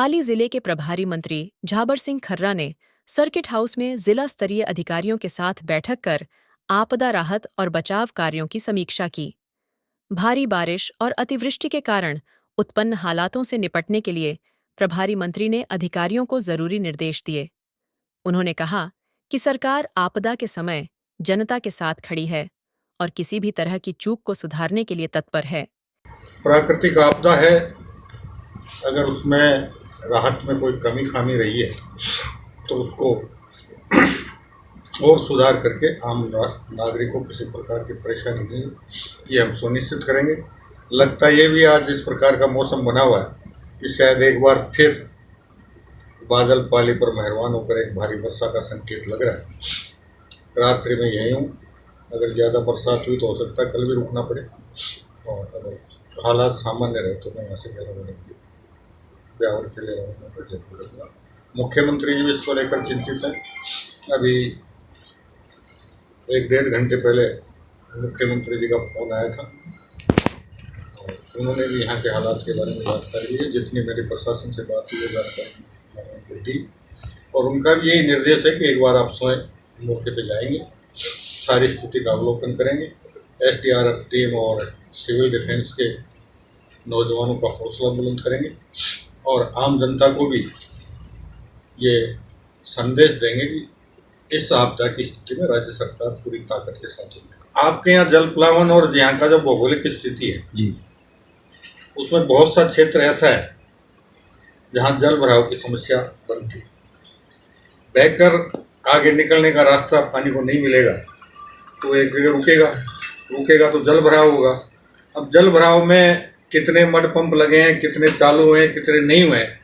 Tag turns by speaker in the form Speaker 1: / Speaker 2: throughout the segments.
Speaker 1: पाली जिले के प्रभारी मंत्री झाबर सिंह खर्रा ने सर्किट हाउस में जिला स्तरीय अधिकारियों के साथ बैठक कर आपदा राहत और बचाव कार्यों की समीक्षा की। भारी बारिश और अतिवृष्टि के कारण उत्पन्न हालातों से निपटने के लिए प्रभारी मंत्री ने अधिकारियों को जरूरी निर्देश दिए। उन्होंने कहा कि सरकार आपदा के समय जनता के साथ खड़ी है और किसी भी तरह की चूक को सुधारने के लिए तत्पर है।
Speaker 2: प्राकृतिक आपदा है, अगर उसमें राहत में कोई कमी खामी रही है तो उसको और सुधार करके आम नागरिकों को किसी प्रकार की परेशानी नहीं, ये हम सुनिश्चित करेंगे। लगता ये भी आज इस प्रकार का मौसम बना हुआ है कि शायद एक बार फिर बादल पाली पर मेहरबान होकर एक भारी वर्षा का संकेत लग रहा है। रात्रि में यहीं हूँ, अगर ज़्यादा बरसात हुई तो हो सकता है कल भी रुकना पड़े, और अगर हालात सामान्य रहे तो मैं यहाँ से 11 बजे ब्यावर के लिए रहूँगा। मुख्यमंत्री जी भी इसको लेकर चिंतित हैं। अभी 1-1.5 घंटे पहले मुख्यमंत्री जी का फ़ोन आया था और उन्होंने भी यहाँ के हालात के बारे में जानकारी ली। जितनी मेरी प्रशासन से बात हुई है जानकारी दी, और उनका भी यही निर्देश है कि एक बार आप स्वयं मौके पे जाएंगे, सारी स्थिति का अवलोकन करेंगे, SDRF टीम और सिविल डिफेंस के नौजवानों का हौसला बुलंद करेंगे और आम जनता को भी ये संदेश देंगे कि इस आपदा की स्थिति में राज्य सरकार पूरी ताकत के साथ है। आपके यहाँ जल प्लावन और यहाँ का जो भौगोलिक स्थिति है जी, उसमें बहुत सा क्षेत्र ऐसा है जहाँ जल भराव की समस्या बनती है। बहकर आगे निकलने का रास्ता पानी को नहीं मिलेगा तो एक जगह रुकेगा तो जल भराव होगा। अब जल भराव में कितने मड पंप लगे हैं, कितने चालू हुए हैं, कितने नहीं हुए हैं,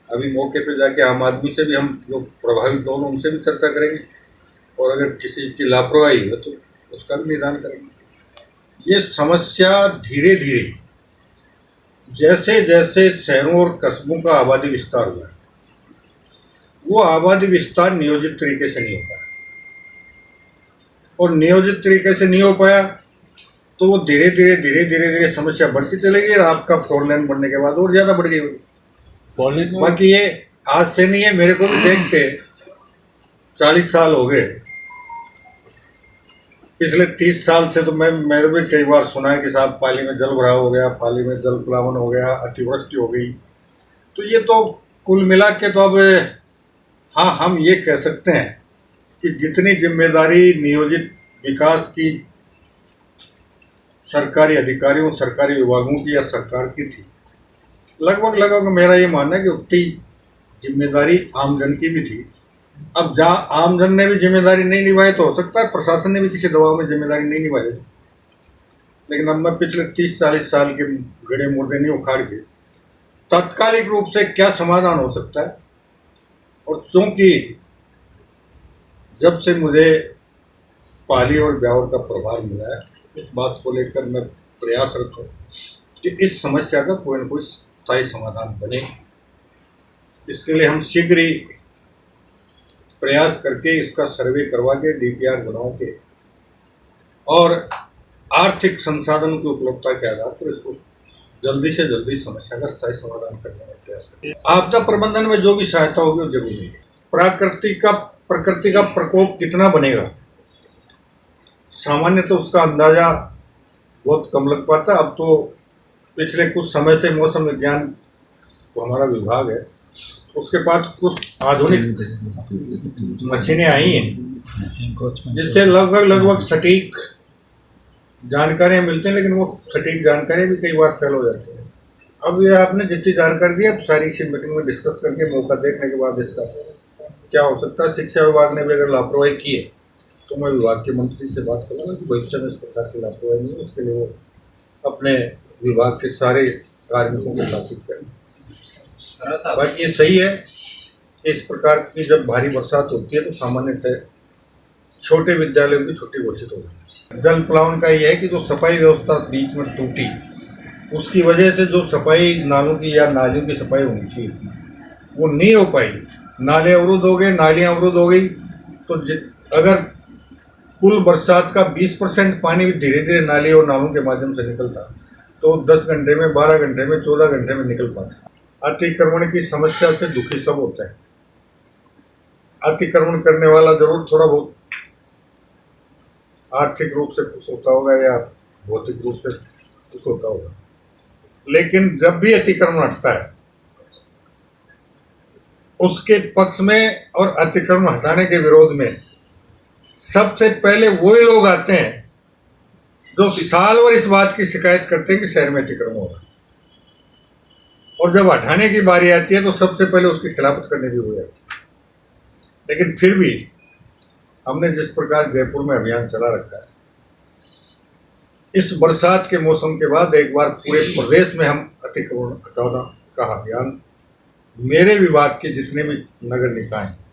Speaker 2: अभी मौके पे जाके आम आदमी से भी हम जो प्रभावित होंगे उनसे भी चर्चा करेंगे, और अगर किसी की लापरवाही हो तो उसका भी निदान करेंगे। ये समस्या धीरे धीरे जैसे जैसे शहरों और कस्बों का आबादी विस्तार हुआ है, वो आबादी विस्तार नियोजित तरीके से नहीं हो पाया, और नियोजित तरीके से नहीं हो पाया तो वो धीरे धीरे समस्या बढ़ती चलेगी, और आपका 4 लेन बनने के बाद और ज़्यादा बढ़ गई होगी। बाकी ये आज से नहीं है, मेरे को भी देखते 40 साल हो गए, पिछले 30 साल से तो मैंने भी कई बार सुना है कि साहब पाली में जल भराव हो गया, पाली में जल प्लावन हो गया, अतिवृष्टि हो गई। तो ये तो कुल मिला के तो अब हाँ, हम ये कह सकते हैं कि जितनी जिम्मेदारी नियोजित विकास की सरकारी अधिकारियों, सरकारी विभागों की या सरकार की थी, लगभग मेरा ये मानना है कि उतनी जिम्मेदारी आमजन की भी थी। अब जहाँ आमजन ने भी जिम्मेदारी नहीं निभाई तो हो सकता है प्रशासन ने भी किसी दबाव में जिम्मेदारी नहीं निभाई थी, लेकिन अब मैं पिछले 30-40 साल के गड़े मुर्दे नहीं उखाड़ के तात्कालिक रूप से क्या समाधान हो सकता है। और चूंकि जब से मुझे पाली और ब्यावर का प्रभार मिला है, इस बात को लेकर मैं प्रयासरत हूँ कि इस समस्या का कोई न कोई स्थायी समाधान बने। इसके लिए हम शीघ्र ही प्रयास करके इसका सर्वे करवा के DPR बनवा के और आर्थिक संसाधनों की उपलब्धता के आधार पर इसको जल्दी से जल्दी समस्या का स्थायी समाधान करने का प्रयास करें। आपदा प्रबंधन में जो भी सहायता होगी वो जरूरी है। प्रकृति का प्रकोप कितना बनेगा, सामान्य तो उसका अंदाजा बहुत कम लग पाता। अब तो पिछले कुछ समय से मौसम विज्ञान जो हमारा विभाग है उसके पास कुछ आधुनिक मशीनें आई हैं जिससे लगभग सटीक जानकारियाँ मिलती हैं, लेकिन वो सटीक जानकारी भी कई बार फेल हो जाती है। अब ये आपने जितनी जानकारी दी, अब सारी इसी मीटिंग में डिस्कस करके मौका देखने के बाद इसका क्या हो सकता है। शिक्षा विभाग ने भी अगर लापरवाही की है तो मैं विभाग के मंत्री से बात करूँगा कि भविष्य में इस प्रकार की लापरवाही नहीं है, इसके लिए वो अपने विभाग के सारे कार्मिकों को स्थापित करें। बाकी ये सही है, इस प्रकार की जब भारी बरसात होती है तो सामान्यतः छोटे विद्यालयों की छुट्टी घोषित हो जाती है। जल प्लावन का ये है कि जो सफाई व्यवस्था बीच में टूटी, उसकी वजह से जो सफाई नालों की या नालियों की सफाई होनी चाहिए थी वो नहीं हो पाई। नाले अवरुद्ध हो गए, नालियाँ अवरुद्ध हो गई। तो अगर कुल बरसात का 20% पानी भी धीरे धीरे नाली और नालों के माध्यम से निकलता तो 10 घंटे में, 12 घंटे में, 14 घंटे में निकल पाता। अतिक्रमण की समस्या से दुखी सब होते हैं। अतिक्रमण करने वाला जरूर थोड़ा बहुत आर्थिक रूप से खुश होता होगा या भौतिक रूप से खुश होता होगा, लेकिन जब भी अतिक्रमण हटता है उसके पक्ष में और अतिक्रमण हटाने के विरोध में सबसे पहले वही लोग आते हैं जो साल भर इस बात की शिकायत करते हैं कि शहर में अतिक्रमण हो रहा है, और जब हटाने की बारी आती है तो सबसे पहले उसकी खिलाफत करने की हो जाती है। लेकिन फिर भी हमने जिस प्रकार जयपुर में अभियान चला रखा है, इस बरसात के मौसम के बाद एक बार पूरे प्रदेश में हम अतिक्रमण हटाना का अभियान, मेरे विभाग के जितने भी नगर निकाय हैं